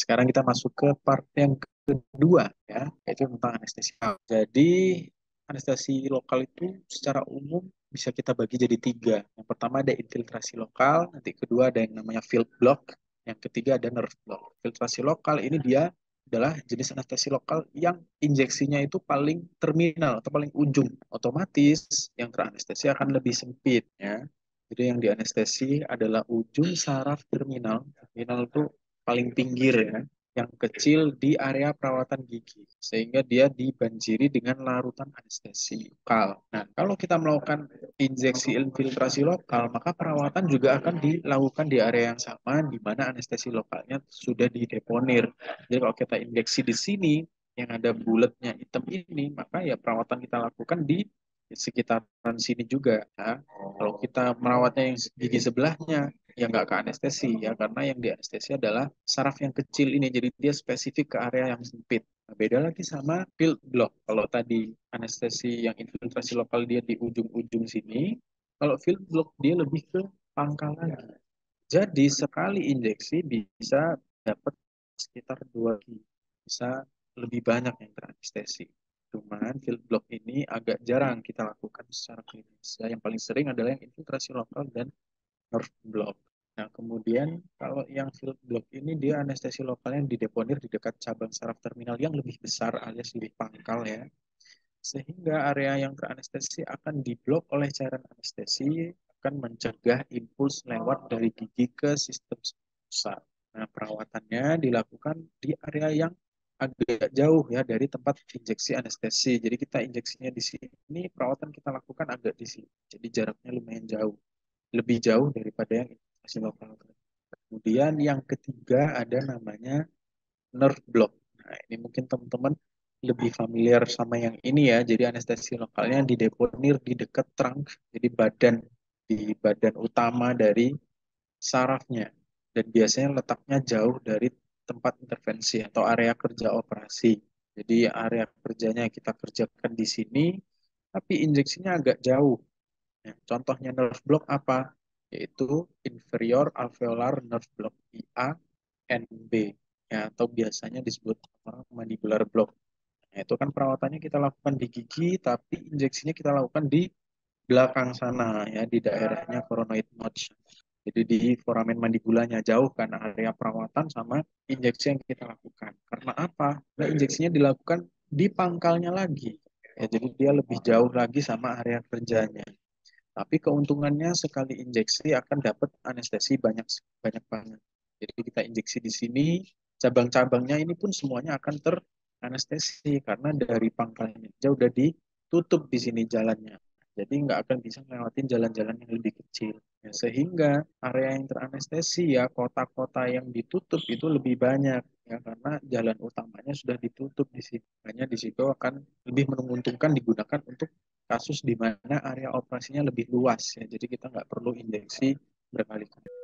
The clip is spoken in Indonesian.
Sekarang kita masuk ke part yang kedua ya, yaitu tentang anestesi. Jadi anestesi lokal itu secara umum bisa kita bagi jadi tiga. Yang pertama ada infiltrasi lokal, nanti kedua ada yang namanya field block, yang ketiga ada nerve block. Infiltrasi lokal ini dia adalah jenis anestesi lokal yang injeksinya itu paling terminal atau paling ujung. Otomatis yang teranestesi akan lebih sempit ya. Jadi yang dianestesi adalah ujung saraf terminal. Terminal itu paling pinggir ya, yang kecil di area perawatan gigi, sehingga dia dibanjiri dengan larutan anestesi lokal. Nah, kalau kita melakukan injeksi infiltrasi lokal, maka perawatan juga akan dilakukan di area yang sama, di mana anestesi lokalnya sudah dideponir. Jadi kalau kita injeksi di sini, yang ada bulatnya hitam ini, maka ya perawatan kita lakukan di sekitaran sini juga. Ya. Kalau kita merawatnya yang gigi sebelahnya, ya nggak ke anestesi ya, karena yang dianestesi adalah saraf yang kecil ini, jadi dia spesifik ke area yang sempit. Nah, beda lagi sama field block. Kalau tadi anestesi yang infiltrasi lokal dia di ujung-ujung sini, kalau field block dia lebih ke pangkal lagi. Jadi sekali injeksi bisa dapat sekitar 2 kg, bisa lebih banyak yang teranestesi. Cuman field block ini agak jarang kita lakukan secara klinis. Ya, yang paling sering adalah yang infiltrasi lokal dan nerve block. Nah, kemudian kalau yang field block ini dia anestesi lokalnya dideponir di dekat cabang saraf terminal yang lebih besar alias lebih pangkal ya. Sehingga area yang teranestesi akan diblok oleh cairan anestesi, akan mencegah impuls lewat dari gigi ke sistem pusat. Nah, perawatannya dilakukan di area yang agak jauh ya dari tempat injeksi anestesi. Jadi kita injeksinya di sini, perawatan kita lakukan agak di sini. Jadi jaraknya lumayan jauh, lebih jauh daripada yang injeksi lokal. Kemudian yang ketiga ada namanya nerve block. Nah, ini mungkin teman-teman lebih familiar sama yang ini ya. Jadi anestesi lokalnya dideponir di dekat trunk, jadi di badan utama dari sarafnya. Dan biasanya letaknya jauh dari tempat intervensi atau area kerja operasi. Jadi area kerjanya kita kerjakan di sini, tapi injeksinya agak jauh. Ya, contohnya nerve block apa? Yaitu inferior alveolar nerve block IA NB ya, atau biasanya disebut mandibular block. Nah, itu kan perawatannya kita lakukan di gigi, tapi injeksinya kita lakukan di belakang sana ya, di daerahnya coronoid notch. Jadi di foramen mandibulanya, jauh kan area perawatan sama injeksi yang kita lakukan. Karena apa? Nah, injeksinya dilakukan di pangkalnya lagi. Ya, jadi dia lebih jauh lagi sama area kerjanya. Tapi keuntungannya sekali injeksi akan dapat anestesi banyak banyak banget. Jadi kita injeksi di sini, cabang-cabangnya ini pun semuanya akan teranestesi karena dari pangkalnya aja udah ditutup di sini jalannya. Jadi nggak akan bisa ngelewatin jalan-jalan yang lebih kecil. Ya, sehingga area yang teranestesi ya, kota-kota yang ditutup itu lebih banyak ya, karena jalan utamanya sudah ditutup di situ. Hanya di situ akan lebih menguntungkan digunakan untuk kasus di mana area operasinya lebih luas ya. Jadi kita nggak perlu injeksi berkali-kali.